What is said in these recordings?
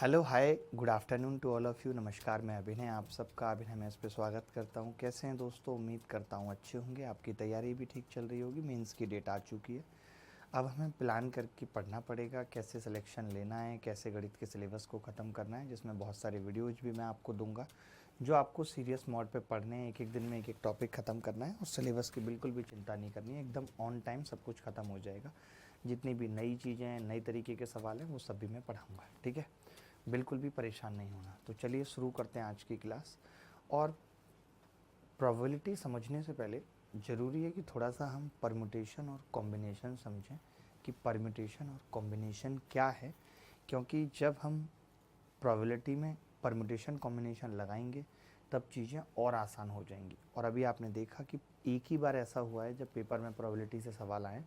Hello hi good afternoon to all of you. नमस्कार, मैं अभिनय, आप सबका अभिनय मैथ्स पे स्वागत करता हूँ। कैसे हैं दोस्तों? उम्मीद करता हूँ अच्छे होंगे। आपकी तैयारी भी ठीक चल रही होगी। मेंस की डेट आ चुकी है। अब हमें प्लान करके पढ़ना पड़ेगा, कैसे सिलेक्शन लेना है, कैसे गणित के सिलेबस को ख़त्म करना है, जिसमें बहुत सारे वीडियोज़ भी मैं आपको दूंगा जो आपको सीरियस मोड पे पढ़ने हैं। एक एक दिन में एक एक टॉपिक ख़त्म करना है और सिलेबस की बिल्कुल भी चिंता नहीं करनी है। एकदम ऑन टाइम सब कुछ ख़त्म हो जाएगा। जितनी भी नई चीज़ें हैं, नई तरीके के सवाल हैं, वो सब भी मैं पढ़ाऊँगा। ठीक है, बिल्कुल भी परेशान नहीं होना। तो चलिए शुरू करते हैं आज की क्लास। और प्रोबेबिलिटी समझने से पहले ज़रूरी है कि थोड़ा सा हम परम्यूटेशन और कॉम्बिनेशन समझें कि परम्यूटेशन और कॉम्बिनेशन क्या है, क्योंकि जब हम प्रोबेबिलिटी में परम्यूटेशन कॉम्बिनेशन लगाएंगे तब चीज़ें और आसान हो जाएंगी। और अभी आपने देखा कि एक ही बार ऐसा हुआ है जब पेपर में प्रोबेबिलिटी से सवाल आए,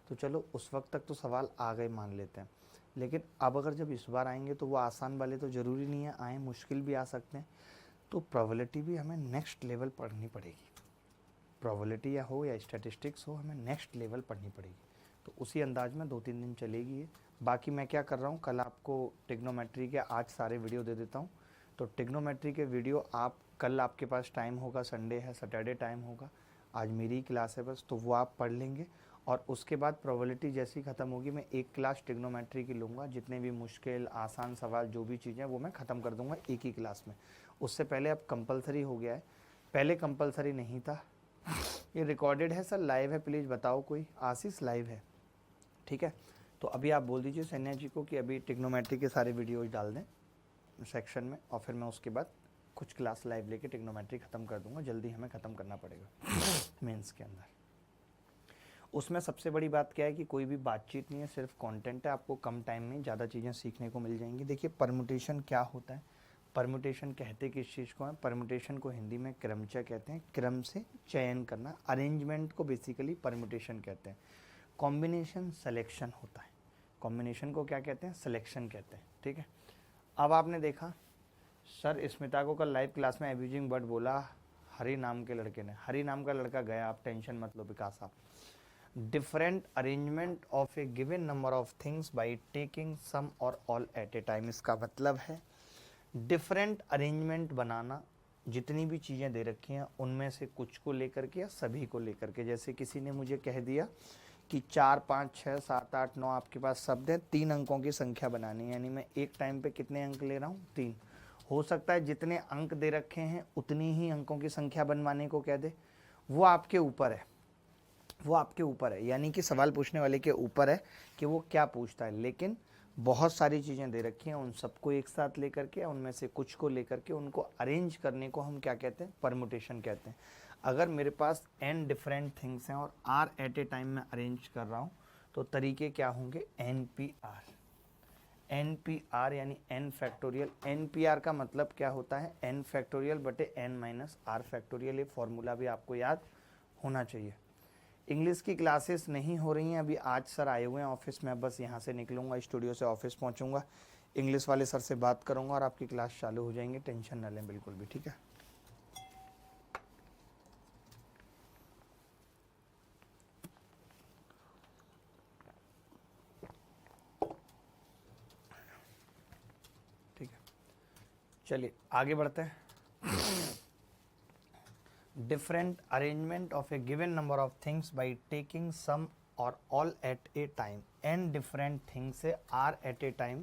तो चलो उस वक्त तक तो सवाल आ गए मान लेते हैं, लेकिन अब अगर जब इस बार आएंगे तो वो आसान वाले तो ज़रूरी नहीं है आए, मुश्किल भी आ सकते हैं। तो प्रोबेबिलिटी भी हमें नेक्स्ट लेवल पढ़नी पड़ेगी। प्रोबेबिलिटी या हो या स्टैटिस्टिक्स हो, हमें नेक्स्ट लेवल पढ़नी पड़ेगी। तो उसी अंदाज में 2-3 दिन चलेगी ये। बाकी मैं क्या कर रहा हूँ, कल आपको ट्रिग्नोमेट्री के आज सारे वीडियो दे देता हूँ। तो ट्रिग्नोमेट्री के वीडियो आप कल, आपके पास टाइम होगा, संडे है, सैटरडे टाइम होगा, आज मेरी क्लास है बस, तो वो आप पढ़ लेंगे। और उसके बाद प्रोबेबिलिटी जैसी ख़त्म होगी, मैं एक क्लास ट्रिग्नोमेट्री की लूँगा। जितने भी मुश्किल आसान सवाल जो भी चीज़ें वो मैं ख़त्म कर दूँगा एक ही क्लास में। उससे पहले अब कंपलसरी हो गया है, पहले कंपलसरी नहीं था। ये रिकॉर्डेड है सर, लाइव है? प्लीज़ बताओ कोई। आशीष लाइव है, ठीक है। तो अभी आप बोल दीजिए सन्या जी को कि अभी ट्रिग्नोमेट्री के सारे वीडियोज डाल दें सेक्शन में, और फिर मैं उसके बाद कुछ क्लास लाइव लेके ट्रिग्नोमेट्री ख़त्म कर दूंगा। जल्दी हमें ख़त्म करना पड़ेगा मेंस के अंदर। उसमें सबसे बड़ी बात क्या है कि कोई भी बातचीत नहीं है, सिर्फ कंटेंट है। आपको कम टाइम में ज़्यादा चीज़ें सीखने को मिल जाएंगी। देखिए परम्यूटेशन क्या होता है, परम्यूटेशन कहते किस चीज़ को है? परम्यूटेशन को हिंदी में क्रमचय कहते हैं, क्रम से चयन करना, अरेंजमेंट को बेसिकली परम्यूटेशन कहते हैं। कॉम्बिनेशन सिलेक्शन होता है, कॉम्बिनेशन को क्या कहते हैं? सिलेक्शन कहते हैं, ठीक है। अब आपने देखा सर स्मिता को कल लाइव क्लास में एब्यूजिंग वर्ड बोला हरि नाम के लड़के ने। हरि नाम का लड़का गया, आप टेंशन मत लो विकास साहब। Different arrangement of a given number of things by taking some or all at a time. इसका मतलब है डिफरेंट अरेंजमेंट बनाना, जितनी भी चीज़ें दे रखी हैं उनमें से कुछ को लेकर के या सभी को लेकर के। जैसे किसी ने मुझे कह दिया कि 4, 5, 6, 7, 8, 9 आपके पास शब्द हैं, 3 अंकों की संख्या बनानी है, यानी मैं एक टाइम पे कितने अंक ले रहा हूँ? 3। हो सकता है जितने अंक दे रखे हैं उतनी ही अंकों की संख्या बनवाने को कह दे, वो आपके ऊपर है, वो आपके ऊपर है, यानी कि सवाल पूछने वाले के ऊपर है कि वो क्या पूछता है। लेकिन बहुत सारी चीज़ें दे रखी हैं, उन सबको एक साथ लेकर के, उनमें से कुछ को लेकर के उनको अरेंज करने को हम क्या कहते हैं? परम्यूटेशन कहते हैं। अगर मेरे पास n डिफरेंट थिंग्स हैं और r एट ए टाइम में अरेंज कर रहा हूँ, तो तरीके क्या होंगे? NPR। NPR यानी n फैक्टोरियल। NPR का मतलब क्या होता है? n फैक्टोरियल बटे n माइनस r फैक्टोरियल। ये फॉर्मूला भी आपको याद होना चाहिए। इंग्लिश की क्लासेस नहीं हो रही हैं अभी, आज सर आए हुए हैं ऑफिस में, बस यहाँ से निकलूँगा स्टूडियो से, ऑफिस पहुँचूँगा, इंग्लिश वाले सर से बात करूँगा और आपकी क्लास चालू हो जाएंगी। टेंशन न लें बिल्कुल भी, ठीक है। ठीक है, चलिए आगे बढ़ते हैं। Different arrangement of a given number of things by taking some or all at a time. N different things से आर एट ए टाइम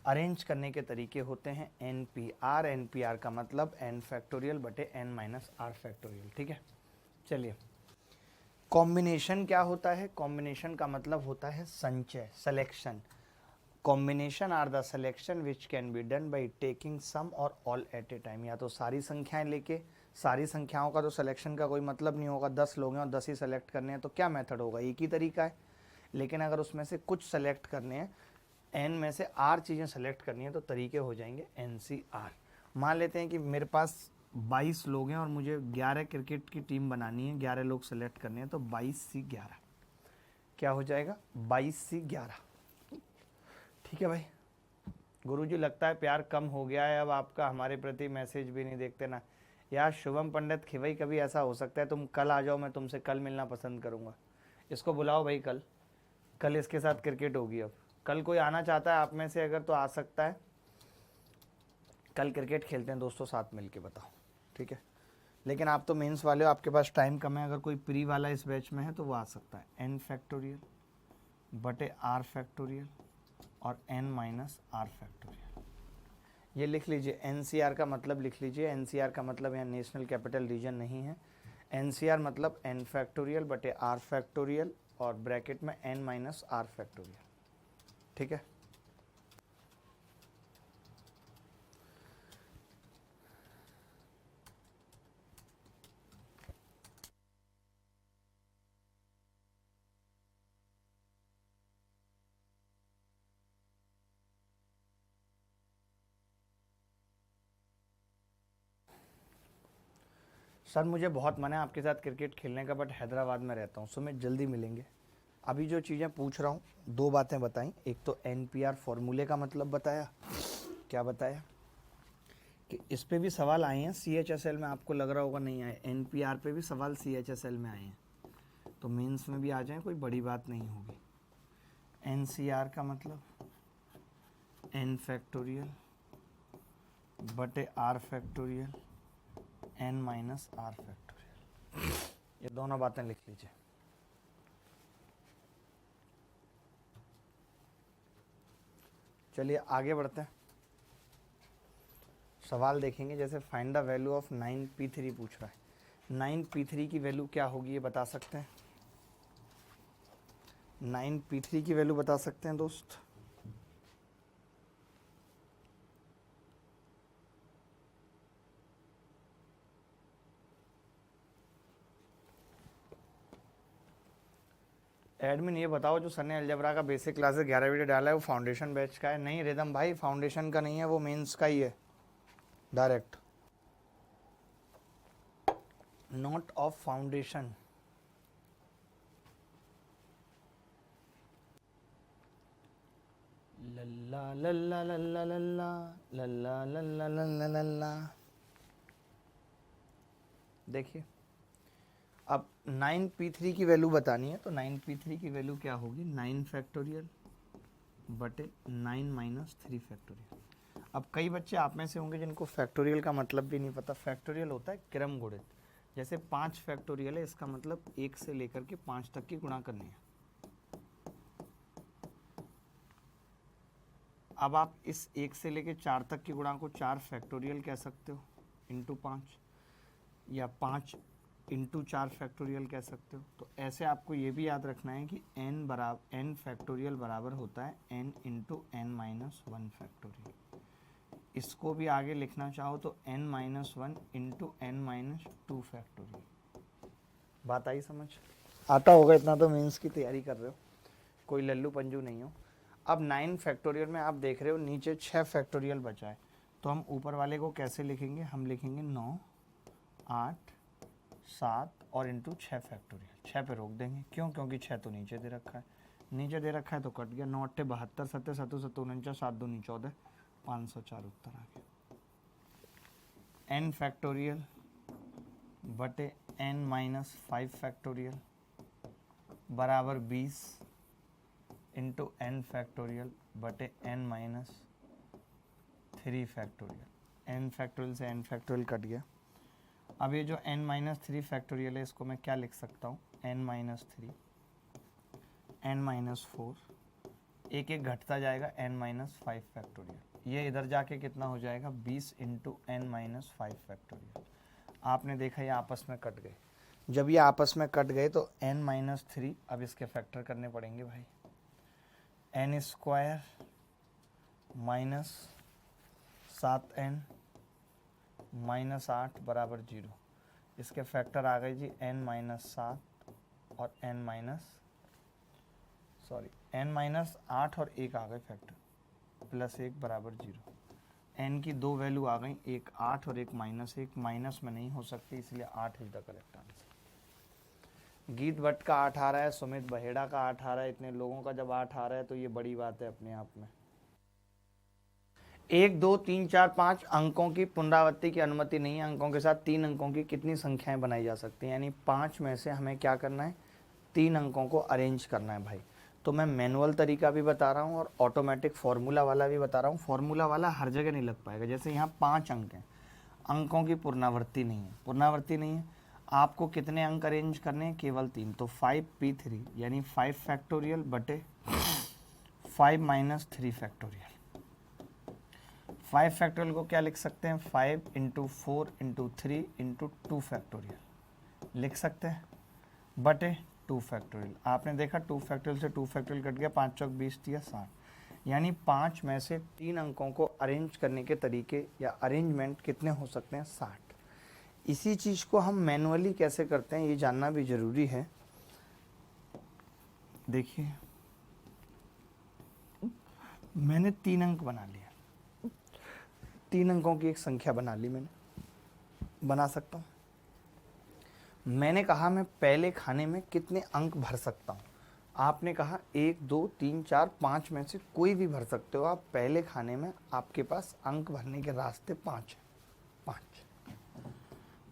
अरेंज करने के तरीके होते हैं NPR। NPR का मतलब n फैक्टोरियल बटे n माइनस r फैक्टोरियल, ठीक है। चलिए कॉम्बिनेशन क्या होता है? कॉम्बिनेशन का मतलब होता है संचय, selection. Combination are the selection which can be done by taking some or all at a time. या तो सारी संख्याएं लेके, सारी संख्याओं का तो सिलेक्शन का कोई मतलब नहीं होगा, 10 लोग हैं और 10 ही सेलेक्ट करने हैं, तो क्या मेथड होगा? एक ही तरीका है। लेकिन अगर उसमें से कुछ सेलेक्ट करने हैं, n में से r चीज़ें सेलेक्ट करनी है, तो तरीके हो जाएंगे NCR। मान लेते हैं कि मेरे पास 22 लोग हैं और मुझे 11 क्रिकेट की टीम बनानी है, 11 लोग सेलेक्ट करने हैं, तो 22C11 क्या हो जाएगा? 22C11, ठीक है भाई। गुरुजी लगता है प्यार कम हो गया है अब आपका, हमारे प्रति मैसेज भी नहीं देखते ना यार। शुभम पंडित खिवई, कभी ऐसा हो सकता है तुम कल आ जाओ, मैं तुमसे कल मिलना पसंद करूँगा। इसको बुलाओ भाई, कल इसके साथ क्रिकेट होगी। अब कल कोई आना चाहता है आप में से अगर, तो आ सकता है। कल क्रिकेट खेलते हैं दोस्तों साथ मिल के, बताओ, ठीक है। लेकिन आप तो मेंस वाले हो, आपके पास टाइम कम है, अगर कोई प्री वाला इस बैच में है तो वो आ सकता है n फैक्टोरियल बटे r फैक्टोरियल और n माइनस r फैक्टोरियल। ये लिख लीजिए, NCR का मतलब लिख लीजिए। NCR का मतलब यहाँ नेशनल कैपिटल रीजन नहीं है। NCR मतलब n फैक्टोरियल बटे r फैक्टोरियल और ब्रैकेट में n माइनस r फैक्टोरियल, ठीक है। सर मुझे बहुत मन है आपके साथ क्रिकेट खेलने का, बट हैदराबाद में रहता हूँ। सुमित जल्दी मिलेंगे। अभी जो चीज़ें पूछ रहा हूँ, दो बातें बताई। एक तो NPR फॉर्मूले का मतलब बताया, क्या बताया कि इस पे भी सवाल आए हैं CHSL में, आपको लग रहा होगा नहीं आए। NPR पे भी सवाल CHSL में आए हैं, तो मेंस में भी आ जाए, कोई बड़ी बात नहीं होगी। NCR का मतलब n फैक्टोरियल बटे r factorial n minus r factorial, ये दोनों बातें लिख लीजिए। चलिए आगे बढ़ते हैं, सवाल देखेंगे। जैसे find the value of 9p3 पूछ रहा है। 9p3 की वैल्यू क्या होगी ये बता सकते हैं? 9p3 की वैल्यू बता सकते हैं दोस्त? एडमिन ये बताओ, जो सर ने अलजेब्रा का बेसिक क्लासेस 11 वीडियो डाला है वो फाउंडेशन बैच का है? नहीं रिदम भाई, फाउंडेशन का नहीं है, वो मेंस का ही है डायरेक्ट, नॉट ऑफ फाउंडेशन। लल्ला लल्ला लल्ला लल्ला लल्ला लल्ला लल्ला लल्ला। देखिए अब 9p3 की वैल्यू बतानी है, तो 9p3 की वैल्यू क्या होगी? 9 फैक्टोरियल बटे 9 माइनस 3 फैक्टोरियल। अब कई बच्चे आप में से होंगे जिनको फैक्टोरियल का मतलब भी नहीं पता। फैक्टोरियल होता है क्रम गुणित। जैसे 5 फैक्टोरियल है, इसका मतलब 1 से लेकर के 5 तक की गुणा करनी है। अब आप इस 1 से लेकर 4 तक की गुणा को 4 फैक्टोरियल कह सकते हो इंटू 5, या 5 इंटू 4 फैक्टोरियल कह सकते हो। तो ऐसे आपको ये भी याद रखना है कि n फैक्टोरियल बराबर होता है n into n minus 1 factorial. इसको भी आगे लिखना चाहो तो n minus 1 into n minus 2 factorial. बात आई समझ? आता होगा इतना तो, मेंस की तैयारी कर रहे हो, कोई लल्लू पंजू नहीं हो। अब 9 फैक्टोरियल में आप देख रहे हो नीचे 6 फैक्टोरियल बचा है, तो हम ऊपर वाले को कैसे लिखेंगे? हम लिखेंगे 9, 8, 7 और इंटू 6 फैक्टोरियल। 6 पे रोक देंगे, क्यों? क्योंकि 6 तो नीचे दे रखा है, नीचे दे रखा है तो कट गया। 9 8 72, 7 7 7 49, 7 2 14, 504 उत्तर आ गया। n फैक्टोरियल बटे n माइनस 5 फैक्टोरियल बराबर 20 इंटू n फैक्टोरियल बटे n minus 3 factorial. n factorial से n फैक्टोरियल कट गया। अब ये जो n माइनस 3 फैक्टोरियल है, इसको मैं क्या लिख सकता हूँ? n माइनस 3, n माइनस 4, एक एक घटता जाएगा, n माइनस 5 फैक्टोरियल। ये इधर जाके कितना हो जाएगा? 20 इंटू n माइनस 5 फैक्टोरियल। आपने देखा ये आपस में कट गए। जब ये आपस में कट गए तो n माइनस 3, अब इसके फैक्टर करने पड़ेंगे भाई। n square minus 7n minus 8 बराबर 0। इसके फैक्टर आ गए जी n माइनस 7 और n माइनस n माइनस 8 और 1 आ गए फैक्टर, प्लस 1 बराबर 0। n की दो वैल्यू आ गई, एक 8 और एक माइनस 1। माइनस में नहीं हो सकती, इसलिए 8 इज द करेक्ट आंसर। गीत भट्ट का 8 आ रहा है, सुमित बहेड़ा का 8 आ रहा है। इतने लोगों का जब 8 आ रहा है तो ये बड़ी बात है अपने आप में। 1 2 3 4 5 अंकों की पुनरावृत्ति की अनुमति नहीं है। अंकों के साथ 3 अंकों की कितनी संख्याएं बनाई जा सकती हैं? यानी 5 में से हमें क्या करना है? 3 अंकों को अरेंज करना है भाई। तो मैं मैनुअल तरीका भी बता रहा हूँ और ऑटोमेटिक फार्मूला वाला भी बता रहा हूँ। फार्मूला वाला हर जगह नहीं लग पाएगा। जैसे यहाँ 5 अंक हैं, अंकों की पुनरावृत्ति नहीं है, पुनरावृत्ति नहीं है, आपको कितने अंक अरेंज करने हैं? केवल 3। तो 5p3 यानी 5 फैक्टोरियल बटे 5 माइनस 3 फैक्टोरियल। 5 फैक्टोरियल को क्या लिख सकते हैं? 5 इंटू 4 इंटू 3 इंटू 2 फैक्टोरियल लिख सकते हैं, बटे 2 फैक्टोरियल। आपने देखा 2 फैक्टोरियल से 2 फैक्टोरियल कट गया, 5 चौक 20 दिया 60। यानी 5 में से 3 अंकों को अरेंज करने के तरीके या अरेंजमेंट कितने हो सकते हैं? 60। इसी चीज़ को हम मैनुअली कैसे करते हैं ये जानना भी ज़रूरी है। देखिए मैंने 3 अंक बना लिया, 3 अंकों की एक संख्या बना ली मैंने, बना सकता हूँ। मैंने कहा मैं पहले खाने में कितने अंक भर सकता हूँ? आपने कहा 1 2 3 4 5 में से कोई भी भर सकते हो आप। पहले खाने में आपके पास अंक भरने के रास्ते 5 हैं, 5।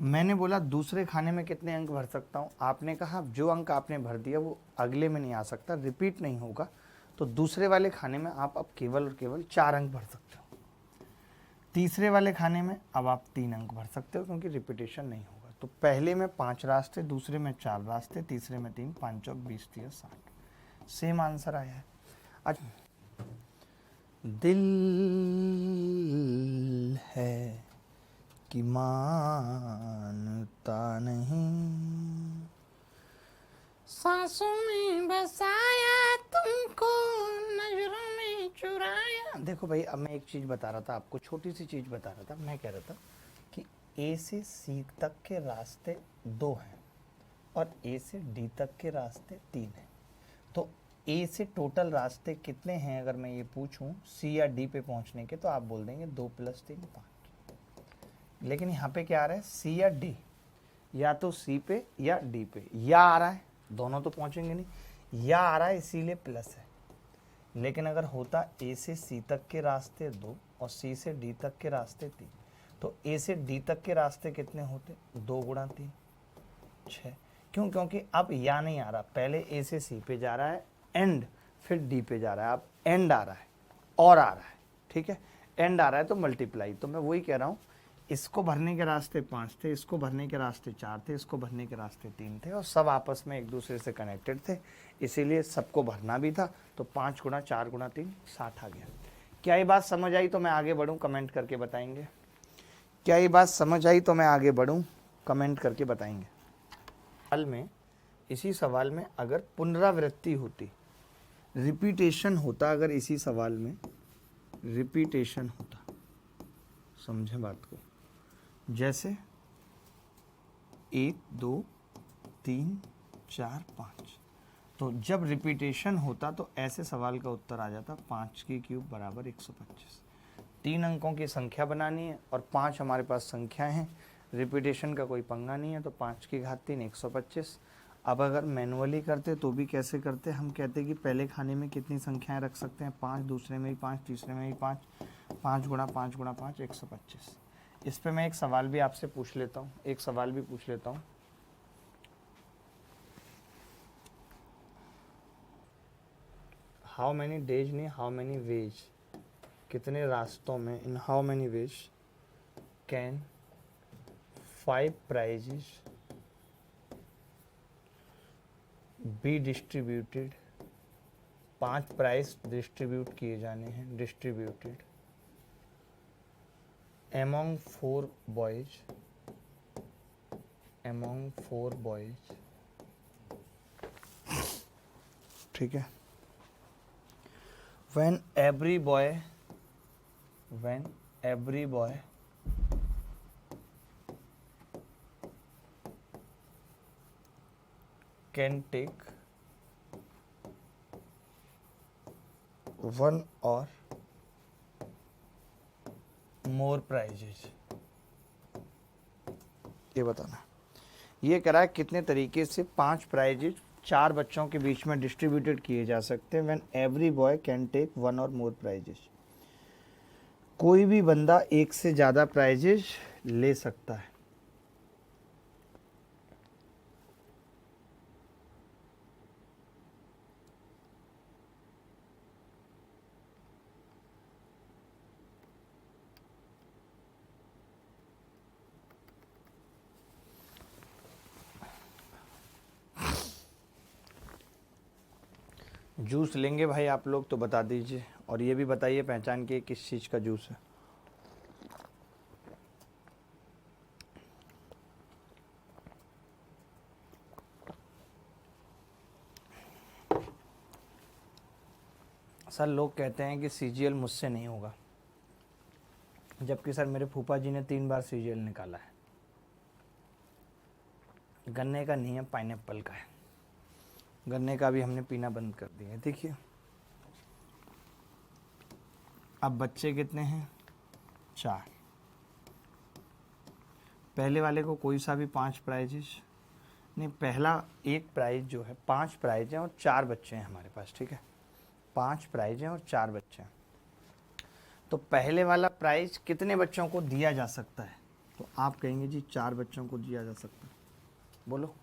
मैंने बोला दूसरे खाने में कितने अंक भर सकता हूँ? आपने कहा जो अंक आपने भर दिया वो अगले में नहीं आ सकता, रिपीट नहीं होगा, तो दूसरे वाले खाने में आप अब केवल और केवल 4 अंक भर सकते हो। तीसरे वाले खाने में अब आप 3 अंक भर सकते हो क्योंकि रिपीटेशन नहीं होगा। तो पहले में 5 रास्ते, दूसरे में 4 रास्ते, तीसरे में 3, 5 चौक 20 दिया 60। सेम आंसर आया है। अच्छा, दिल है कि मानता नहीं, सांसों में बसाया तुमको, नजरों में चुराया। देखो भाई, अब मैं एक चीज़ बता रहा था आपको, छोटी सी चीज़ बता रहा था। मैं कह रहा था कि ए से सी तक के रास्ते 2 हैं और ए से डी तक के रास्ते 3 हैं। तो ए से टोटल रास्ते कितने हैं अगर मैं ये पूछूं सी या डी पे पहुंचने के, तो आप बोल देंगे 2 + 3 5। लेकिन यहाँ पे क्या आ रहा है? सी या डी, या तो सी पे या डी पे, या आ रहा है, दोनों तो पहुंचेंगे नहीं, या आ रहा है इसीलिए प्लस है। लेकिन अगर होता ए से सी तक के रास्ते 2 और सी से डी तक के रास्ते 3, तो ए से डी तक के रास्ते कितने होते? 2 × 3 6। क्यों? क्योंकि अब या नहीं आ रहा, पहले ए से सी पे जा रहा है एंड, फिर डी पे जा रहा है, अब एंड आ रहा है और आ रहा है, ठीक है, एंड आ रहा है तो मल्टीप्लाई। तो मैं वही कह रहा हूँ, इसको भरने के रास्ते 5 थे, इसको भरने के रास्ते 4 थे, इसको भरने के रास्ते 3 थे और सब आपस में एक दूसरे से कनेक्टेड थे, इसीलिए सबको भरना भी था। तो 5 × 4 × 3 60 आ गया। क्या ये बात समझ आई? तो मैं आगे बढ़ूँ, कमेंट करके बताएंगे। क्या ये बात समझ आई? तो मैं आगे बढ़ूँ, कमेंट करके बताएंगे। सवाल में, इसी सवाल में अगर पुनरावृत्ति होती, रिपीटेशन होता, अगर इसी सवाल में रिपीटेशन होता, समझे बात को, जैसे 1 2 3 4 5, तो जब रिपीटेशन होता तो ऐसे सवाल का उत्तर आ जाता 5³ = 125। 3 अंकों की संख्या बनानी है और 5 हमारे पास संख्या हैं, रिपीटेशन का कोई पंगा नहीं है, तो 5³ 125। अब अगर मैनुअली करते तो भी कैसे करते? हम कहते कि पहले खाने में कितनी संख्याएं रख सकते हैं? 5, दूसरे में भी 5, तीसरे में भी 5, 5 × 5 × 5 125। इस पे मैं एक सवाल भी आपसे पूछ लेता हूँ, एक सवाल भी पूछ लेता हूँ। हाउ मैनी डेज नहीं, हाउ मैनी वेज, कितने रास्तों में, in how many ways can 5 prizes be distributed, 5 prize distribute किए जाने हैं, distributed among 4 boys, among 4 boys, ठीक है। when every boy can take 1 or more prizes, ये बताना। ये कह रहा है कितने तरीके से 5 प्राइजेज 4 बच्चों के बीच में डिस्ट्रीब्यूटेड किए जा सकते हैं। When every boy can take 1 or more prizes, कोई भी बंदा एक से ज़्यादा प्राइजेज ले सकता है। जूस लेंगे भाई आप लोग तो बता दीजिए, और ये भी बताइए पहचान के किस चीज़ का जूस है। सर लोग कहते हैं कि सीजीएल मुझसे नहीं होगा, जबकि सर मेरे फूफा जी ने 3 बार सीजीएल निकाला है। गन्ने का नहीं है, पाइनएप्पल का है। गन्ने का भी हमने पीना बंद कर दिया है। देखिए अब बच्चे कितने हैं, 4। पहले वाले को कोई सा भी 5 प्राइजेस नहीं, पहला एक प्राइज जो है, 5 प्राइज हैं और 4 बच्चे हैं हमारे पास, ठीक है। 5 प्राइज हैं और 4 बच्चे हैं। तो पहले वाला प्राइज कितने बच्चों को दिया जा सकता है? तो आप कहेंगे जी 4 बच्चों को दिया जा सकता है। बोलो,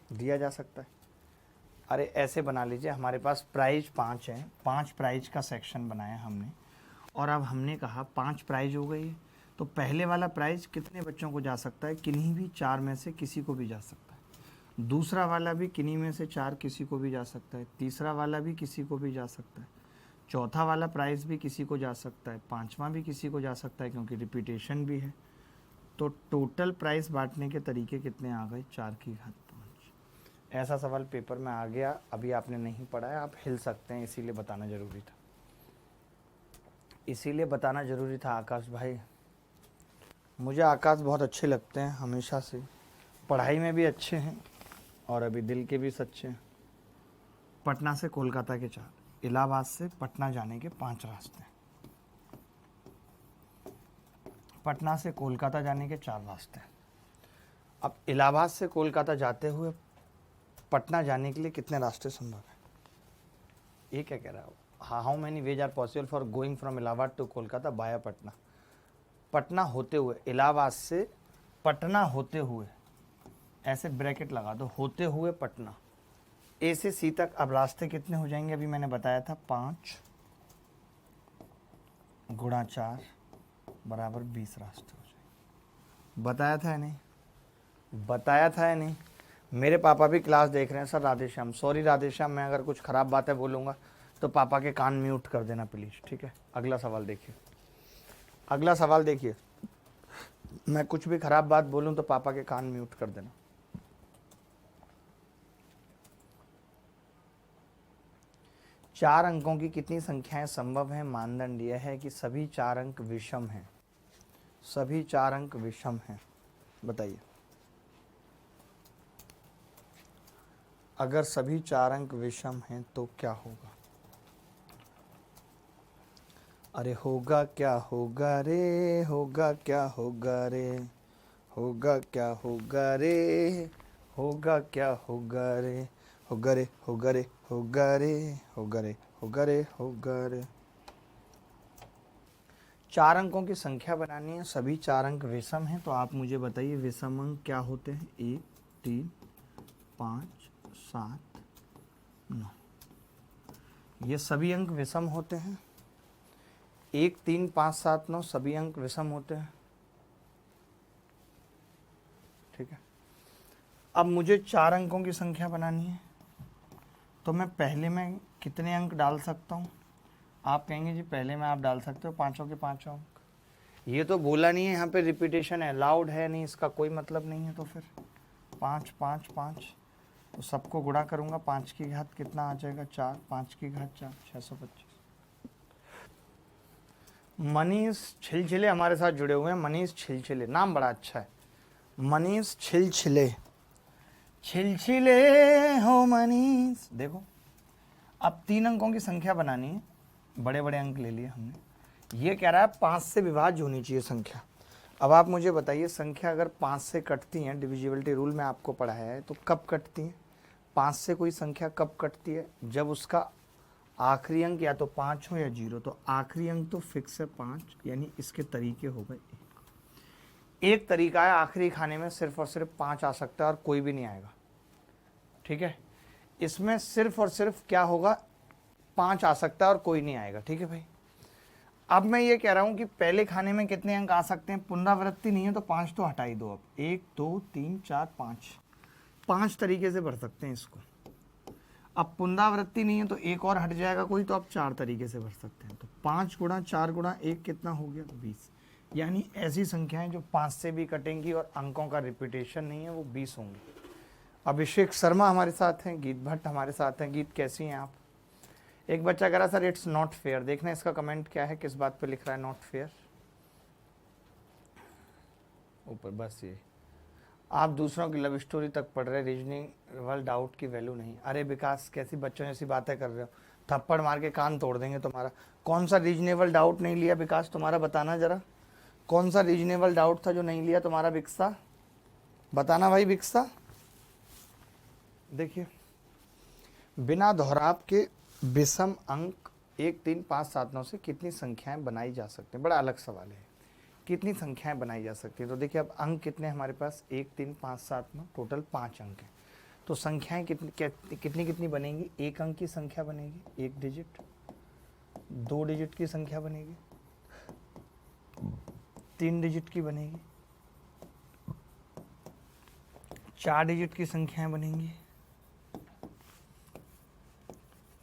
दिया जा सकता है। अरे ऐसे बना लीजिए, हमारे पास प्राइज 5 हैं, 5 प्राइज का सेक्शन बनाया हमने, और अब हमने कहा 5 प्राइज हो गई, तो पहले वाला प्राइज कितने बच्चों को जा सकता है? किन्हीं भी 4 में से किसी को भी जा सकता है। दूसरा वाला भी किन्हीं में से 4 किसी को भी जा सकता है। तीसरा वाला भी किसी को भी जा सकता है। चौथा वाला प्राइज भी किसी को जा सकता है। 5वां भी किसी को जा सकता है, क्योंकि रिपीटेशन भी है। तो टोटल प्राइस बांटने के तरीके कितने आ गए? 4 की घात 5। ऐसा सवाल पेपर में आ गया, अभी आपने नहीं पढ़ा है, आप हिल सकते हैं, इसीलिए बताना ज़रूरी था। इसीलिए बताना ज़रूरी था आकाश भाई। मुझे आकाश बहुत अच्छे लगते हैं हमेशा से, पढ़ाई में भी अच्छे हैं और अभी दिल के भी सच्चे हैं। पटना से कोलकाता के 4, इलाहाबाद से पटना जाने के 5 रास्ते हैं। पटना से कोलकाता जाने के 4 रास्ते हैं। अब इलाहाबाद से कोलकाता जाते हुए पटना जाने के लिए कितने रास्ते संभव है? ये क्या कह रहा है? How many ways are possible for going from Allahabad to Kolkata via Patna? Patna होते हुए, इलाहाबाद से पटना होते हुए, ऐसे ब्रैकेट लगा दो, होते हुए पटना, ए से सी तक। अब रास्ते कितने हो जाएंगे? अभी मैंने बताया था 5 गुणा 4 बराबर 20 रास्ते हो जाएंगे। बताया था या नहीं? बताया था या नहीं? मेरे पापा भी क्लास देख रहे हैं। सर राधेश्याम, सॉरी राधेश्याम, मैं अगर कुछ ख़राब बातें बोलूँगा तो पापा के कान म्यूट कर देना प्लीज़, ठीक है। अगला सवाल देखिए, अगला सवाल देखिए। मैं कुछ भी ख़राब बात बोलूँ तो पापा के कान म्यूट कर देना। चार अंकों की कितनी संख्याएं संभव हैं? मानदंड यह है कि सभी 4 अंक विषम हैं। सभी 4 अंक विषम हैं। बताइए, अगर सभी 4 अंक विषम हैं तो क्या होगा? अरे होगा क्या होगा रे, होगा क्या होगा रे, होगा क्या होगा रे, होगा क्या होगा रे, होगा रे, होगा रे, होगा रे, होगा रे, होगा रे, होगा रे। 4 अंकों की संख्या बनानी है, सभी 4 अंक विषम हैं, तो आप मुझे बताइए विषम अंक क्या होते हैं? 1, 3, 5, 7, 9। ये सभी अंक विषम होते हैं। 1, 3, 5, 7, 9 सभी अंक विषम होते हैं, ठीक है। अब मुझे 4 अंकों की संख्या बनानी है, तो मैं पहले में कितने अंक डाल सकता हूँ? आप कहेंगे जी पहले में आप डाल सकते हो 5 के 5 अंक। ये तो बोला नहीं है, यहाँ पे रिपीटेशन है, लाउड है नहीं, इसका कोई मतलब नहीं है। तो फिर 5, 5, 5, तो सबको गुणा करूँगा, 5 की घात कितना आ जाएगा? 4, 5 की घात 4, 625। मनीष छिलछिले हमारे साथ जुड़े हुए हैं। मनीष छिलछिले, नाम बड़ा अच्छा है, मनीष छिलछिले। छिलछिले हो मनीष। देखो अब 3 अंकों की संख्या बनानी है, बड़े बड़े अंक ले लिए हमने। ये कह रहा है 5 से विभाज्य होनी चाहिए संख्या। अब आप मुझे बताइए, संख्या अगर 5 से कटती हैं, डिविजिबिलिटी रूल में आपको पढ़ाया है, तो कब कटती हैं? 5 से कोई संख्या कब कटती है? जब उसका आखिरी अंक या तो 5 हो या 0। तो आखिरी अंक तो फिक्स है 5, यानी इसके तरीके हो गए। एक तरीका है आखिरी खाने में सिर्फ और सिर्फ 5 आ सकता है और कोई भी नहीं आएगा, ठीक है। इसमें सिर्फ और सिर्फ क्या होगा? 5 आ सकता है और कोई नहीं आएगा, ठीक है भाई। अब मैं ये कह रहा हूं कि पहले खाने में कितने अंक आ सकते हैं? पुनरावृत्ति नहीं है तो 5 तो हटा ही दो। अब 1, 2, 3, 4, 5 तरीके से भर सकते हैं इसको। अब पुनरावृत्ति नहीं है तो एक और हट जाएगा कोई, तो आप 4 तरीके से भर सकते हैं। तो 5 गुणा 4 गुणा 1 कितना हो गया? 20। यानी ऐसी संख्याएं जो 5 से भी कटेंगी और अंकों का रिपीटेशन नहीं है वो 20 होंगी। अभिषेक शर्मा हमारे साथ हैं, गीत भट्ट हमारे साथ हैं। गीत कैसी हैं आप? एक बच्चा कह रहा सर इट्स नॉट फेयर, देखना इसका कमेंट क्या है, किस बात पे लिख रहा है नॉट फेयर। ऊपर बस ये, आप दूसरों की लव स्टोरी तक पढ़ रहे, रीजनिंग डाउट की वैल्यू नहीं। अरे विकास कैसी बच्चों जैसी बातें कर रहे हो, थप्पड़ मार के कान तोड़ देंगे तुम्हारा। कौन सा रीजनेबल डाउट नहीं लिया विकास तुम्हारा, बताना जरा, कौन सा रीजनेबल डाउट था जो नहीं लिया तुम्हारा विकसा, बताना भाई विकसा। देखिए बिना दोहराव के विषम अंक 1 3 5 7 9 से कितनी संख्याएं बनाई जा सकती हैं, बड़ा अलग सवाल है, कितनी संख्याएं बनाई जा सकती है। तो देखिए अब अंक कितने हमारे पास, 1 3 5 7 9, टोटल 5 अंक हैं। तो संख्याएं कितनी कितनी बनेंगी? 1 अंक की संख्या बनेगी 1 डिजिट, 2 डिजिट की संख्या बनेगी, 3 डिजिट की बनेगी, 4 डिजिट की संख्याएं बनेंगी,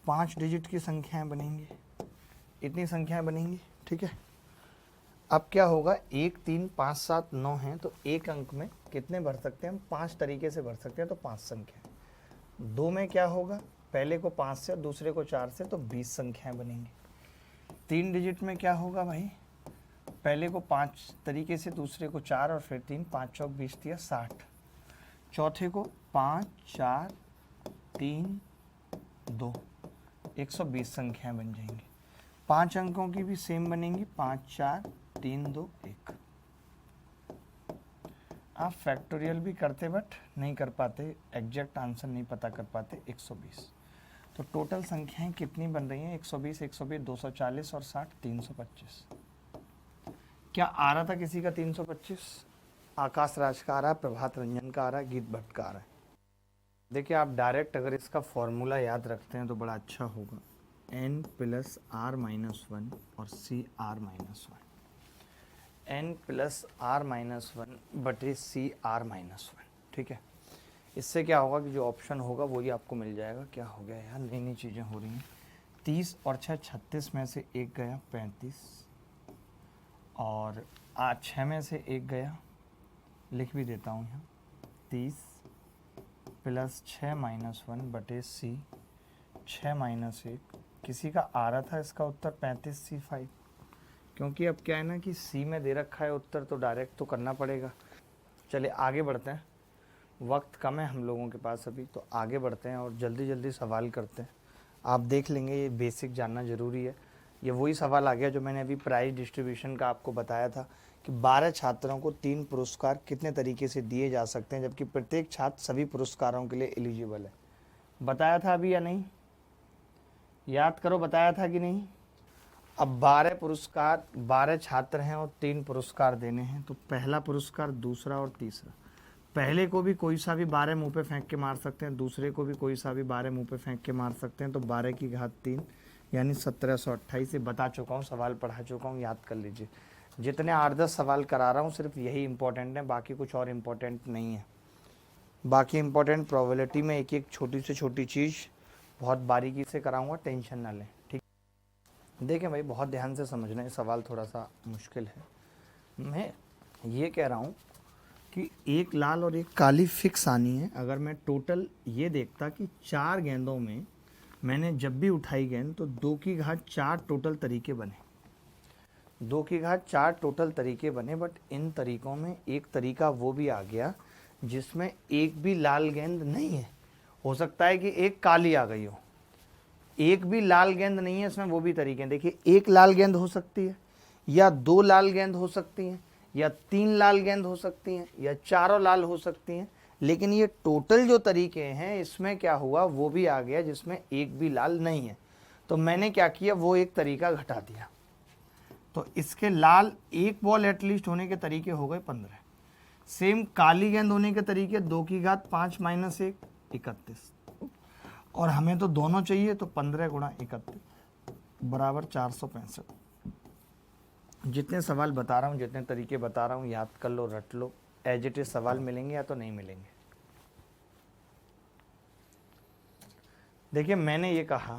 5 डिजिट की संख्याएं बनेंगी, इतनी संख्याएं बनेंगी। ठीक है, अब क्या होगा, 1 3 5 7 9 है तो एक अंक में कितने भर सकते हैं हम? 5 तरीके से भर सकते हैं, तो 5 संख्या। 2 में क्या होगा, पहले को 5 से दूसरे को 4 से, तो 20 संख्याएं बनेंगी। 3 डिजिट में क्या होगा भाई, पहले को 5 तरीके से, दूसरे को 4 और फिर 3, 5 चौक 20 दिया 60। चौथे को 5 4 3 2, 120 संख्याएं बन जाएंगी। 5 अंकों की भी सेम बनेंगी, 5 4 3 2 1। आप फैक्टोरियल भी करते बट नहीं कर पाते, एग्जैक्ट आंसर नहीं पता कर पाते। 120, तो टोटल संख्याएं कितनी बन रही हैं? 120 120 240 और 60 325। क्या आ रहा था किसी का 325? आकाश राज का आ रहा है, प्रभात रंजन का आ रहा है, गीत भट्ट का आ रहा है। देखिए आप डायरेक्ट अगर इसका फॉर्मूला याद रखते हैं तो बड़ा अच्छा होगा, n प्लस आर माइनस 1 और C r minus 1, n plus r minus 1 बटे सी आर माइनस 1। ठीक है, इससे क्या होगा कि जो ऑप्शन होगा वही आपको मिल जाएगा। क्या हो गया यार, नई नई चीज़ें हो रही हैं। 30 और 6 36 में से एक गया 35, और 6 में से एक गया, लिख भी देता हूँ यहाँ, 30 प्लस 6 माइनस 1 बटे सी 6 माइनस 1। किसी का आ रहा था इसका उत्तर 35C5, क्योंकि अब क्या है ना कि सी में दे रखा है उत्तर, तो डायरेक्ट तो करना पड़ेगा। चलिए आगे बढ़ते हैं, वक्त कम है हम लोगों के पास अभी, तो आगे बढ़ते हैं और जल्दी जल्दी सवाल करते हैं। आप देख लेंगे, ये बेसिक जानना ज़रूरी है। ये वही सवाल आ गया जो मैंने अभी प्राइज डिस्ट्रीब्यूशन का आपको बताया था कि 12 छात्रों को 3 पुरस्कार कितने तरीके से दिए जा सकते हैं, जबकि प्रत्येक छात्र सभी पुरस्कारों के लिए एलिजिबल है। बताया था अभी या नहीं? याद करो, बताया था कि नहीं? अब 12 पुरस्कार, 12 छात्र हैं और 3 पुरस्कार देने हैं, तो पहला पुरस्कार, दूसरा और तीसरा। पहले को भी कोई सा भी 12 मुंह पे फेंक के मार सकते हैं, दूसरे को भी कोई सा भी 12 मुंह पे फेंक के मार सकते हैं, तो 12 की घात 3 यानी 1728। से बता चुका हूँ, सवाल पढ़ा चुका हूँ, याद कर लीजिए। जितने 8-10 सवाल करा रहा हूँ सिर्फ यही इंपॉर्टेंट है, बाकी कुछ और इम्पोर्टेंट नहीं है। बाकी इम्पोर्टेंट प्रोबेबिलिटी में एक एक छोटी से छोटी चीज़ बहुत बारीकी से कराऊंगा, टेंशन ना लें। ठीक, देखें भाई बहुत ध्यान से समझना, ये सवाल थोड़ा सा मुश्किल है। मैं ये कह रहा हूँ कि एक लाल और एक काली फिक्स आनी है। अगर मैं टोटल ये देखता कि 4 गेंदों में मैंने जब भी उठाई गेंद तो 2 की घात 4 टोटल तरीके बने, 2 की घात 4 टोटल तरीके बने। बट इन तरीकों में एक तरीका वो भी आ गया जिसमें एक भी लाल गेंद नहीं है। हो सकता है कि एक काली आ गई हो, एक भी लाल गेंद नहीं है इसमें, वो भी तरीके हैं। देखिए, एक लाल गेंद हो सकती है, या 2 लाल गेंद हो सकती हैं, या 3 लाल गेंद हो सकती हैं, या 4 लाल हो सकती हैं। लेकिन ये टोटल जो तरीके हैं इसमें क्या हुआ, वो भी आ गया जिसमें एक भी लाल नहीं है। तो मैंने क्या किया, वो एक तरीका घटा दिया। तो इसके लाल एक बॉल एटलीस्ट होने के तरीके हो गए 15। सेम काली गेंद होने के तरीके 2 की घात 5 माइनस 1 31, और हमें तो दोनों चाहिए, तो 15 गुणा 31 बराबर 465। जितने सवाल बता रहा हूँ, जितने तरीके बता रहा हूँ, याद कर लो, रट लो। एज इट इज सवाल मिलेंगे या तो नहीं मिलेंगे। देखिए मैंने ये कहा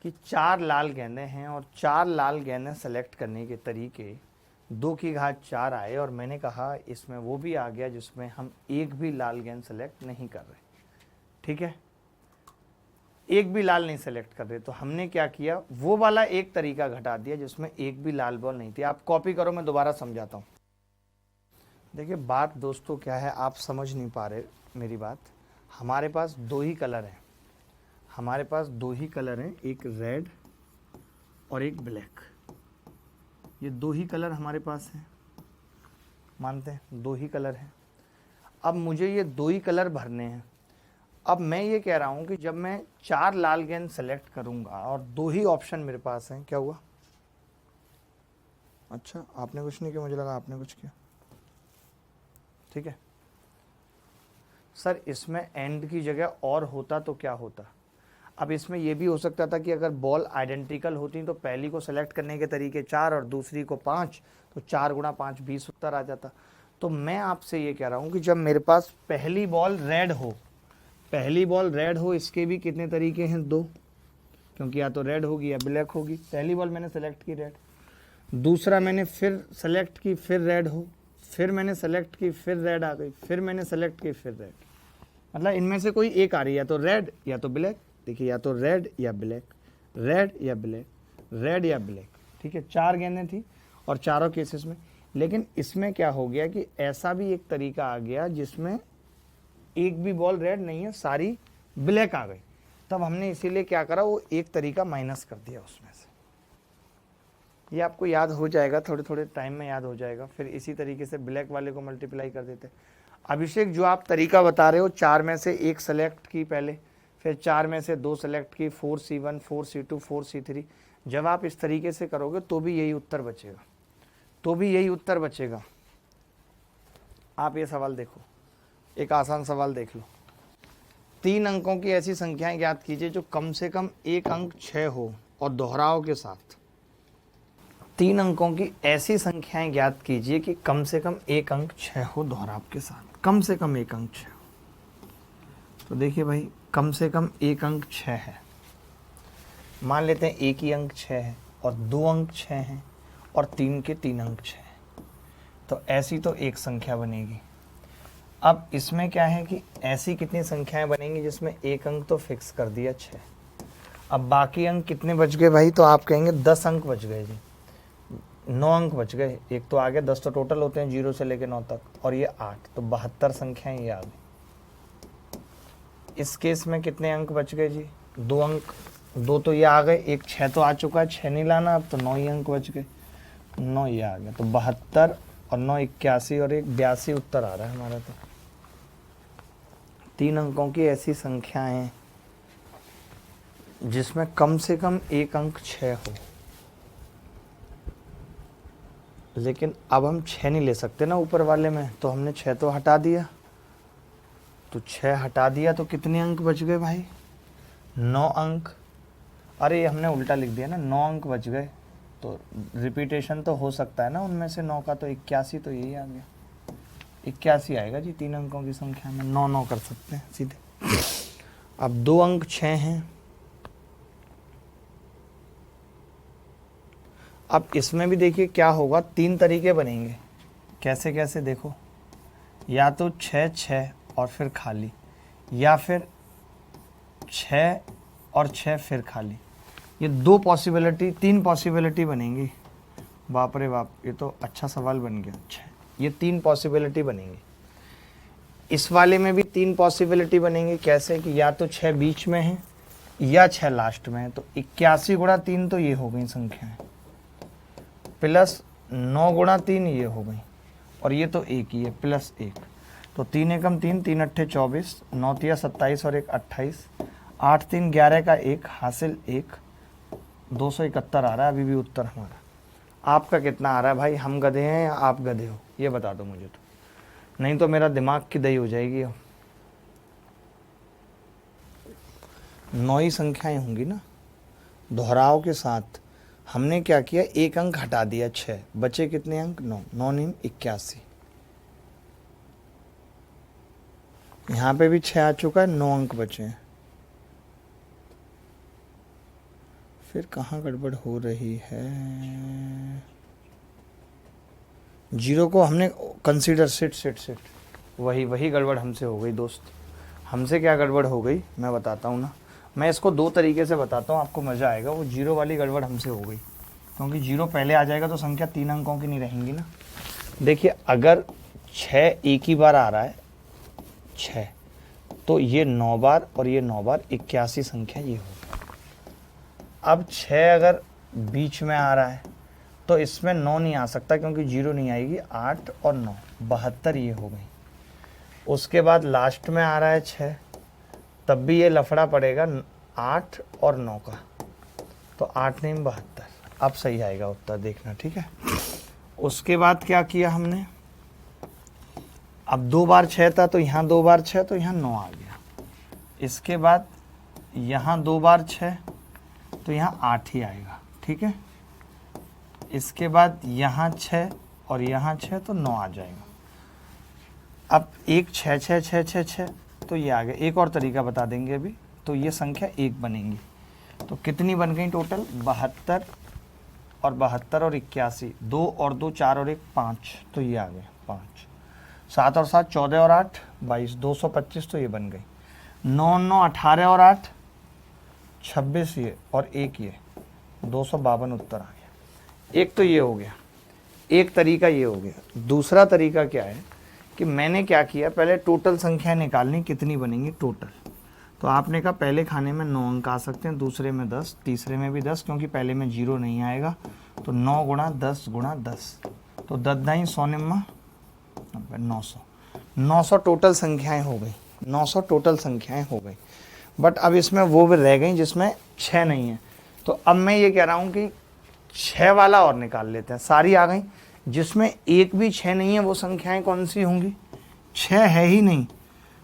कि 4 लाल गेंदें हैं और 4 लाल गेंदें सेलेक्ट करने के तरीके 2 की घात 4 आए, और मैंने कहा इसमें वो भी आ गया जिसमें हम एक भी लाल गेंद सेलेक्ट नहीं कर रहे। ठीक है, एक भी लाल नहीं सेलेक्ट कर रहे, तो हमने क्या किया, वो वाला एक तरीका घटा दिया जिसमें एक भी लाल बॉल नहीं थी। आप कॉपी करो, मैं दोबारा समझाता हूँ। देखिए बात दोस्तों क्या है, आप समझ नहीं पा रहे मेरी बात। हमारे पास 2 ही कलर हैं, हमारे पास 2 ही कलर हैं, एक रेड और एक ब्लैक। ये 2 ही कलर हमारे पास हैं, मानते हैं 2 ही कलर हैं। अब मुझे ये 2 ही कलर भरने हैं। अब मैं ये कह रहा हूँ कि जब मैं 4 लाल गेंद सेलेक्ट करूँगा और 2 ही ऑप्शन मेरे पास हैं, क्या हुआ? अच्छा, आपने कुछ नहीं किया, मुझे लगा आपने कुछ किया। ठीक है सर, इसमें एंड की जगह और होता तो क्या होता? अब इसमें यह भी हो सकता था कि अगर बॉल आइडेंटिकल होती तो पहली को सेलेक्ट करने के तरीके 4 और दूसरी को 5, तो 4 गुणा 5 20 उत्तर आ जाता। तो मैं आपसे ये कह रहा हूँ कि जब मेरे पास पहली बॉल रेड हो, पहली बॉल रेड हो, इसके भी कितने तरीके हैं? 2, क्योंकि या तो रेड होगी या ब्लैक होगी। पहली बॉल मैंने सेलेक्ट की रेड, दूसरा मैंने फिर सेलेक्ट की, फिर रेड हो, फिर मैंने सेलेक्ट की, फिर रेड आ गई, फिर मैंने सेलेक्ट की, फिर रेड। मतलब इनमें से कोई एक आ रही है, या तो रेड या तो ब्लैक। देखिए या तो रेड या ब्लैक, रेड या ब्लैक, रेड या ब्लैक। ठीक है, 4 गेंदें थी और चारों केसेस में। लेकिन इसमें क्या हो गया कि ऐसा भी एक तरीका आ गया जिसमें एक भी बॉल रेड नहीं है, सारी ब्लैक आ गई। तब हमने इसीलिए क्या करा, वो एक तरीका माइनस कर दिया उसमें से। ये आपको याद हो जाएगा, थोड़े थोड़े टाइम में याद हो जाएगा। फिर इसी तरीके से ब्लैक वाले को मल्टीप्लाई कर देते। अभिषेक, जो आप तरीका बता रहे हो, 4 में से एक सेलेक्ट की पहले, फिर 4 में से 2 सेलेक्ट की, 4C1, 4C2, 4C3, जब आप इस तरीके से करोगे तो भी यही उत्तर बचेगा, तो भी यही उत्तर बचेगा। आप ये सवाल देखो, एक आसान सवाल देख लो। 3 अंकों की ऐसी संख्याएं ज्ञात कीजिए जो कम से कम एक अंक 6 हो और दोहराव के साथ। 3 अंकों की ऐसी संख्याएं ज्ञात कीजिए कि कम से कम एक अंक 6 हो दोहराव के साथ। कम से कम एक अंक 6 हो। तो देखिए भाई, कम से कम एक अंक 6 है। मान लेते हैं एक ही अंक 6 है और 2 अंक 6 हैं और 3 के 3 अंक 6 हैं। तो ऐसी तो एक संख्या बनेगी। अब इसमें क्या है कि ऐसी कितनी संख्याएं बनेंगी जिसमें एक अंक तो फिक्स कर दिया 6। अब बाकी अंक कितने बच गए भाई? तो आप कहेंगे 10 अंक बच गए जी। 9 अंक बच गए, एक तो आ गया, 10 तो टोटल होते हैं 0 से लेकर 9 तक, और ये 8, तो 72 संख्याएं ये आ गई। इस केस में कितने अंक बच गए जी? 2 अंक, 2 तो ये आ गए, एक 6 तो आ चुका है, 6 नहीं लाना, अब तो 9 ही अंक बच गए, 9 ये आ गया। तो 72 और 9 81 और 1 82 उत्तर आ रहा है हमारा। तो 3 अंकों की ऐसी संख्याएं जिसमें कम से कम एक अंक 6 हो। लेकिन अब हम 6 नहीं ले सकते ना ऊपर वाले में, तो हमने 6 तो हटा दिया। तो 6 हटा दिया तो कितने अंक बच गए भाई? 9 अंक। अरे ये हमने उल्टा लिख दिया ना, 9 अंक बच गए। तो रिपीटेशन तो हो सकता है ना उनमें से 9 का, तो 81, तो यही आ गया, 81 आएगा जी। 3 अंकों की संख्या में 9 9 कर सकते हैं सीधे। अब 2 अंक 6 हैं। अब इसमें भी देखिए क्या होगा, 3 तरीके बनेंगे। कैसे कैसे देखो, या तो 6 6 और फिर खाली, या फिर 6 और 6 फिर खाली। ये 2 पॉसिबिलिटी, 3 पॉसिबिलिटी बनेंगी। बाप रे बाप, ये तो अच्छा सवाल बन गया। अच्छा, ये 3 पॉसिबिलिटी बनेंगी। इस वाले में भी 3 पॉसिबिलिटी बनेंगी। कैसे कि या तो 6 बीच में है या 6 लास्ट में है। तो 81 गुणा 3 तो ये हो गई संख्याएं, प्लस 9 गुणा 3 ये हो गई, और ये तो एक ही है, प्लस 1। तो 3 एकम 3, 3 अट्ठे 24, 9 तिया 27 और 1 28, 8 3 11 का 1 हासिल 1, 271 आ रहा है अभी भी उत्तर हमारा। आपका कितना आ रहा है भाई? हम गधे हैं या आप गधे हो, ये बता दो मुझे। तो नहीं तो मेरा दिमाग की दही हो जाएगी। 9 ही संख्याएं होंगी ना दोहराव के साथ। हमने क्या किया, एक अंक हटा दिया, 6 बचे कितने अंक? 9, 9 9 81। यहाँ पे भी 6 आ चुका है, 9 अंक बचे हैं। फिर कहाँ गड़बड़ हो रही है? जीरो को हमने कंसीडर सिट वही गड़बड़ हमसे हो गई दोस्त। हमसे क्या गड़बड़ हो गई मैं बताता हूँ ना। मैं इसको दो तरीके से बताता हूँ, आपको मज़ा आएगा। वो जीरो वाली गड़बड़ हमसे हो गई, क्योंकि जीरो पहले आ जाएगा तो संख्या 3 अंकों की नहीं रहेंगी ना। देखिए अगर 6 एक ही बार आ रहा है 6, तो ये 9 बार और ये 9 बार 81 संख्या ये होगी। अब 6 अगर बीच में आ रहा है तो इसमें 9 नहीं आ सकता, क्योंकि जीरो नहीं आएगी। 8 और 9 72 ये हो गई। उसके बाद लास्ट में आ रहा है 6, तब भी ये लफड़ा पड़ेगा 8 और 9 का, तो 8 नहीं 72। अब सही आएगा उत्तर, देखना ठीक है। उसके बाद क्या किया हमने, अब 2 बार 6 था तो यहाँ 2 बार 6, तो यहाँ 9 आ गया। इसके बाद यहाँ 2 बार 6 तो यहाँ 8 ही आएगा, ठीक है। इसके बाद यहाँ 6 और यहाँ 6 तो 9 आ जाएगा। अब एक 6 6 6 6 6 तो ये आ गया। एक और तरीका बता देंगे अभी, तो ये संख्या 1 बनेंगी। तो कितनी बन गई टोटल? 72 और 72 और 81, 2 और 2 4 और 1 5, तो ये आ गए 5। 7 और 7 14 और 8 22, 225 तो ये बन गई। 9 9 18 और 8 26 ये और 1 ये 252 उत्तर आ गया। एक तो ये हो गया, एक तरीका ये हो गया। दूसरा तरीका क्या है कि मैंने क्या किया, पहले टोटल संख्या निकालनी कितनी बनेंगी टोटल। तो आपने कहा पहले खाने में 9 अंक आ सकते हैं, दूसरे में 10, तीसरे में भी 10, क्योंकि पहले में जीरो नहीं आएगा। तो 9 गुणा 10 गुणा 10, तो 10 दाई 100 निम्मा 900। 900 टोटल संख्याएं हो गई, 900 टोटल संख्याएं हो गई। बट अब इसमें वो भी रह गई जिसमें 6 नहीं है। तो अब मैं ये कह रहा हूँ कि 6 वाला और निकाल लेते हैं। सारी आ गई, जिसमें एक भी 6 नहीं है वो संख्याएं कौन सी होंगी? 6 है ही नहीं।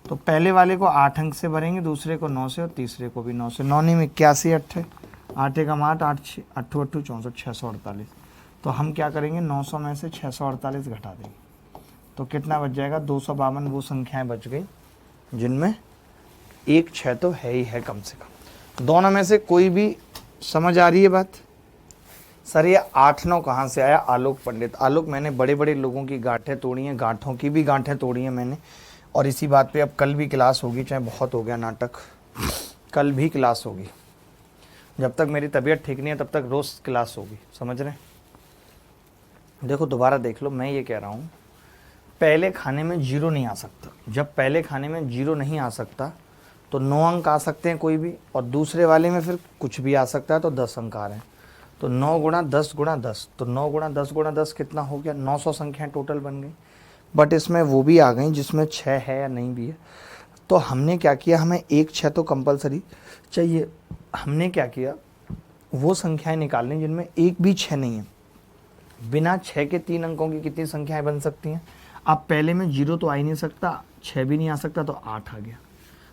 तो पहले वाले को 8 अंक से भरेंगे, दूसरे को 9 से और तीसरे को भी 9 से। 9 नहीं 81 8 8 एकम 8 8 8 8 64 648। तो हम क्या करेंगे, 900 में से 648 घटा देंगे, तो कितना बच जाएगा? 252 वो संख्याएं बच गई जिनमें एक 6 तो है ही है कम से कम। दोनों में से कोई भी समझ आ रही है बात? सर ये 8 9 कहाँ से आया? आलोक पंडित। आलोक, मैंने बड़े बड़े लोगों की गांठें तोड़ी हैं, गांठों की भी गांठें तोड़ी हैं मैंने। और इसी बात पे अब कल भी क्लास होगी, चाहे बहुत हो गया नाटक, कल भी क्लास होगी। जब तक मेरी तबीयत ठीक नहीं है तब तक रोज़ क्लास होगी, समझ रहे? देखो दोबारा देख लो, मैं ये कह रहा हूँ पहले खाने में जीरो नहीं आ सकता। जब पहले खाने में जीरो नहीं आ सकता तो 9 अंक आ सकते हैं कोई भी, और दूसरे वाले में फिर कुछ भी आ सकता है, तो 10 अंक आ रहे हैं। तो 9 गुणा 10 गुणा 10, तो 9 गुणा 10 गुणा 10 कितना हो गया? 900 संख्याएं टोटल बन गई। बट इसमें वो भी आ गई जिसमें 6 है या नहीं भी है। तो हमने क्या किया, हमें एक 6 तो कंपलसरी चाहिए। हमने क्या किया, वो संख्याएं निकालनी जिनमें एक भी 6 नहीं है। बिना 6 के 3 अंकों की कितनी संख्याएं बन सकती हैं? अब पहले में जीरो तो आ ही नहीं सकता, 6 भी नहीं आ सकता, तो 8 आ गया।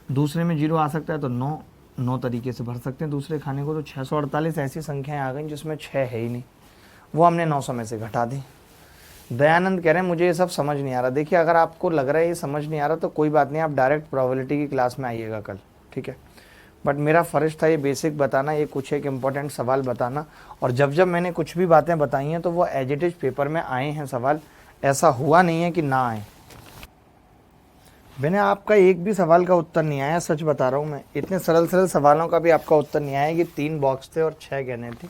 दूसरे में जीरो आ सकता है तो 9 तरीके से भर सकते हैं दूसरे खाने को। तो 648 ऐसी संख्याएं आ गई जिसमें 6 है ही नहीं, वो हमने 900 में से घटा दी। दयानंद कह रहे हैं मुझे ये सब समझ नहीं आ रहा। देखिए अगर आपको लग रहा है ये समझ नहीं आ रहा तो कोई बात नहीं, आप डायरेक्ट प्रोबेबिलिटी की क्लास में आइएगा कल, ठीक है। बट मेरा फ़र्ज़ था ये बेसिक बताना, ये कुछ एक इम्पोर्टेंट सवाल बताना। और जब जब मैंने कुछ भी बातें बताई हैं तो वो एज इट इज़ पेपर में आए हैं सवाल, ऐसा हुआ नहीं है कि ना आए। मैंने आपका एक भी सवाल का उत्तर नहीं आया, सच बता रहा हूँ मैं। इतने सरल सरल सवालों का भी आपका उत्तर नहीं आया कि 3 बॉक्स थे और 6 गेंदें थी,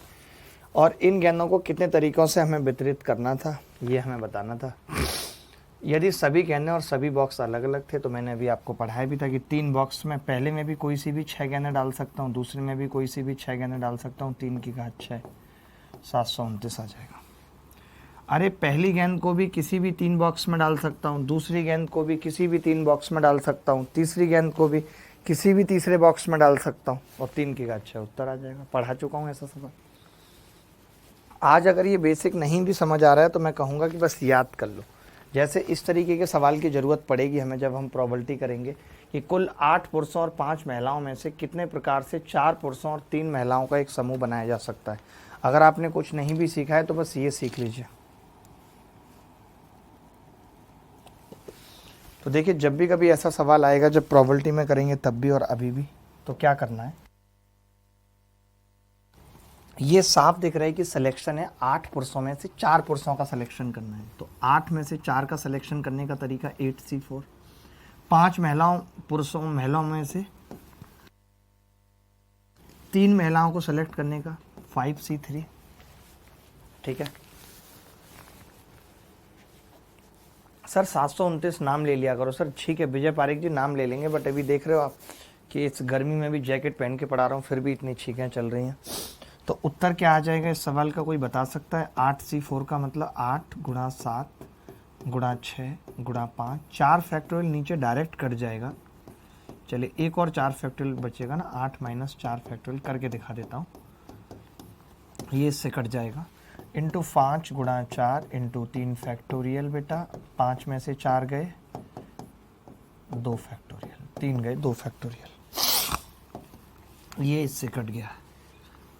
और इन गेंदों को कितने तरीक़ों से हमें वितरित करना था ये हमें बताना था। यदि सभी गेंदें और सभी बॉक्स अलग अलग थे तो मैंने अभी आपको पढ़ाया भी था कि 3 बॉक्स में पहले में भी कोई सी भी 6 गेंदें डाल सकता हूँ, दूसरे में भी कोई सी भी 6 गेंदें डाल सकता हूँ। 3 की घात 6, 729 आ जाएगा। अरे पहली गेंद को भी किसी भी 3 बॉक्स में डाल सकता हूँ, दूसरी गेंद को भी किसी भी 3 बॉक्स में डाल सकता हूँ, तीसरी गेंद को भी किसी भी तीसरे बॉक्स में डाल सकता हूँ, और 3 की घात 6 उत्तर आ जाएगा। पढ़ा चुका हूँ ऐसा सवाल। आज अगर ये बेसिक नहीं भी समझ आ रहा है तो मैं कहूँगा कि बस याद कर लो। जैसे इस तरीके के सवाल की ज़रूरत पड़ेगी हमें जब हम प्रोबेबिलिटी करेंगे कि कुल 8 पुरुषों और 5 महिलाओं में से कितने प्रकार से 4 पुरुषों और 3 महिलाओं का एक समूह बनाया जा सकता है। अगर आपने कुछ नहीं भी सीखा है तो बस ये सीख लीजिए। तो देखिए जब भी कभी ऐसा सवाल आएगा, जब प्रोबेबिलिटी में करेंगे तब भी और अभी भी, तो क्या करना है, ये साफ दिख रहा है कि सिलेक्शन है 8 पुरुषों में से 4 पुरुषों का सिलेक्शन करना है। तो 8 में से 4 का सिलेक्शन करने का तरीका 8C4। 5 महिलाओं में से 3 महिलाओं को सेलेक्ट करने का 5C3। ठीक है सर, 729 नाम ले लिया करो सर। ठीक है विजय पारिक जी, नाम ले लेंगे, बट अभी देख रहे हो आप कि इस गर्मी में भी जैकेट पहन के पढ़ा रहा हूँ, फिर भी इतनी छींकें चल रही हैं। तो उत्तर क्या आ जाएगा इस सवाल का, कोई बता सकता है? 8C4 का मतलब 8 गुणा 7 गुणा 6 गुणा 5। 4 फैक्टोरियल नीचे डायरेक्ट कट जाएगा। चलिए एक और 4 फैक्टोरियल बचेगा ना, 8 माइनस 4 फैक्टोरियल करके दिखा देता हूँ। ये इससे कट जाएगा। इंटू 5 गुणा 4 इंटू 3 फैक्टोरियल बेटा। 5 में से 4 गए 2 फैक्टोरियल, 3 गए 2 फैक्टोरियल। ये इससे कट गया।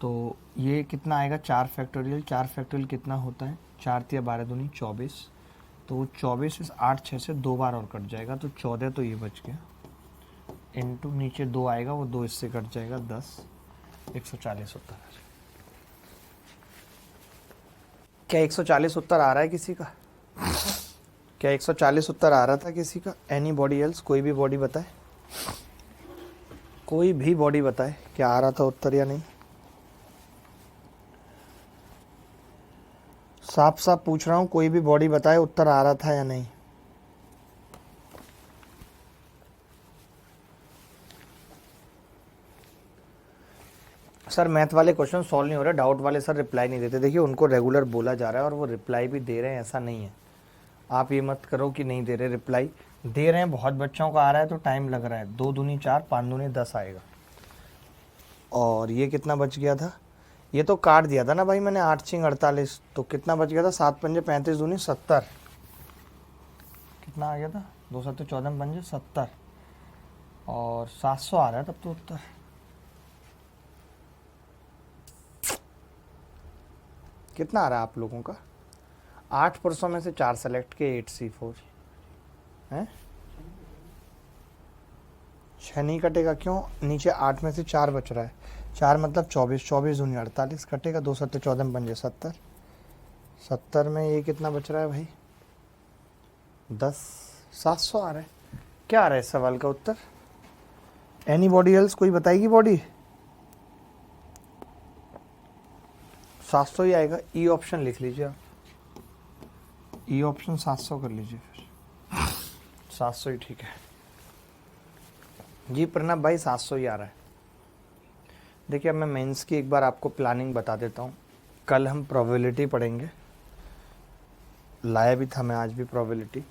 तो ये कितना आएगा? 4 फैक्टोरियल। 4 फैक्टोरियल कितना होता है? 4 तिया 12 दूनी 24। तो 24 इस 8 6 से 2 बार और कट जाएगा, तो 14 तो ये बच गया। इंटू नीचे 2 आएगा, वो 2 इससे कट जाएगा 10। 140 उत्तर आ जाएगा। क्या 140 उत्तर आ रहा है किसी का? क्या 140 उत्तर आ रहा था किसी का? Any body else? कोई भी बॉडी बताए, कोई भी बॉडी बताए क्या आ रहा था उत्तर या नहीं। साफ साफ पूछ रहा हूं, कोई भी बॉडी बताए उत्तर आ रहा था या नहीं। सर मैथ वाले क्वेश्चन सॉल्व नहीं हो रहे, डाउट वाले सर रिप्लाई नहीं देते। देखिए उनको रेगुलर बोला जा रहा है और वो रिप्लाई भी दे रहे हैं, ऐसा नहीं है। आप ये मत करो कि नहीं दे रहे, रिप्लाई दे रहे हैं। बहुत बच्चों का आ रहा है तो टाइम लग रहा है। 2 दूनी 4 5 दूनी 10 आएगा। और ये कितना बच गया था? ये तो काट दिया था ना भाई मैंने, 8 6 48। तो कितना बच गया था? 7 पंजे 35 दूनी 70। कितना आ गया था? 2 7 14 पंजे 70 और 700 आ रहा है तब तो उत्तर। कितना आ रहा है आप लोगों का? 8 पुरुषों में से 4 सेलेक्ट के 8C4 है। 6 नहीं कटेगा, क्यों? नीचे 8 में से 4 बच रहा है। 4 मतलब 24, 24 दूनी 48 कटेगा। 2 7 14 पंजे 70। 70 में ये कितना बच रहा है भाई? 10। 700 आ रहा है। क्या आ रहा है इस सवाल का उत्तर? Any body else? कोई बताएगी बॉडी? 700 ही आएगा। ई ऑप्शन लिख लीजिए आप, ई ऑप्शन 700 कर लीजिए फिर। 700 ही ठीक है जी प्रणब भाई, 700 ही आ रहा है। देखिए अब मैं मेंस की एक बार आपको प्लानिंग बता देता हूँ। कल हम प्रोबेबिलिटी पढ़ेंगे, लाया भी था मैं आज भी प्रोबेबिलिटी,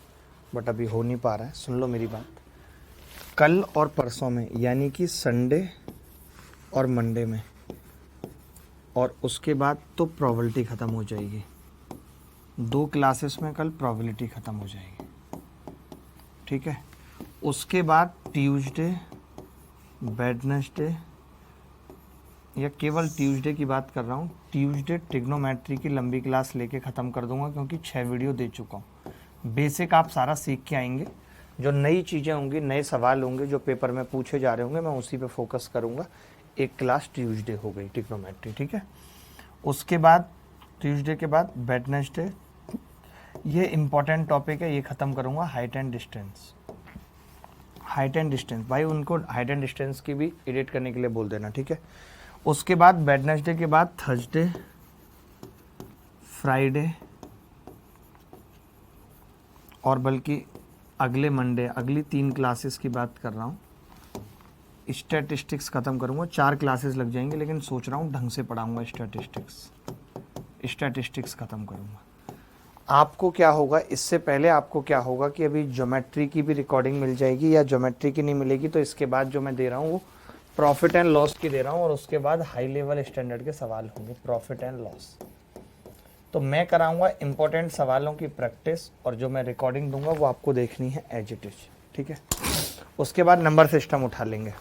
बट अभी हो नहीं पा रहा है। सुन लो मेरी बात, कल और परसों में यानी कि संडे और मंडे में, और उसके बाद तो प्रोबेबिलिटी ख़त्म हो जाएगी। 2 क्लासेस में कल प्रोबेबिलिटी ख़त्म हो जाएगी, ठीक है। उसके बाद ट्यूसडे, वेडनेसडे, या केवल ट्यूसडे की बात कर रहा हूँ, ट्यूसडे ट्रिग्नोमेट्री की लंबी क्लास लेके ख़त्म कर दूंगा, क्योंकि 6 वीडियो दे चुका हूँ। बेसिक आप सारा सीख के आएंगे। जो नई चीज़ें होंगी, नए सवाल होंगे जो पेपर में पूछे जा रहे होंगे, मैं उसी पे फोकस करूँगा। एक क्लास ट्यूसडे हो गई ट्रिग्नोमेट्री, ठीक है। उसके बाद ट्यूसडे के बाद वेडनेसडे, ये इम्पॉर्टेंट टॉपिक है, ये ख़त्म करूँगा। Height and distance, height and distance भाई, उनको हाइट एंड डिस्टेंस की भी एडिट करने के लिए बोल देना, ठीक है। उसके बाद वेडनेसडे के बाद थर्सडे, फ्राइडे, और बल्कि अगले मंडे, अगली 3 क्लासेस की बात कर रहा हूँ। स्टैटिस्टिक्स ख़त्म करूँगा। 4 क्लासेस लग जाएंगे, लेकिन सोच रहा हूँ ढंग से पढ़ाऊँगा। स्टैटिस्टिक्स ख़त्म करूँगा। आपको क्या होगा, इससे पहले आपको क्या होगा कि अभी ज्योमेट्री की भी रिकॉर्डिंग मिल जाएगी, या ज्योमेट्री की नहीं मिलेगी तो इसके बाद जो मैं दे रहा हूँ वो प्रॉफिट एंड लॉस की दे रहा हूँ, और उसके बाद हाई लेवल स्टैंडर्ड के सवाल होंगे, प्रॉफिट एंड लॉस। तो मैं कराऊंगा इंपॉर्टेंट सवालों की प्रैक्टिस, और जो मैं रिकॉर्डिंग दूंगा वो आपको देखनी है एज इट इज, ठीक है। उसके बाद नंबर सिस्टम उठा लेंगे।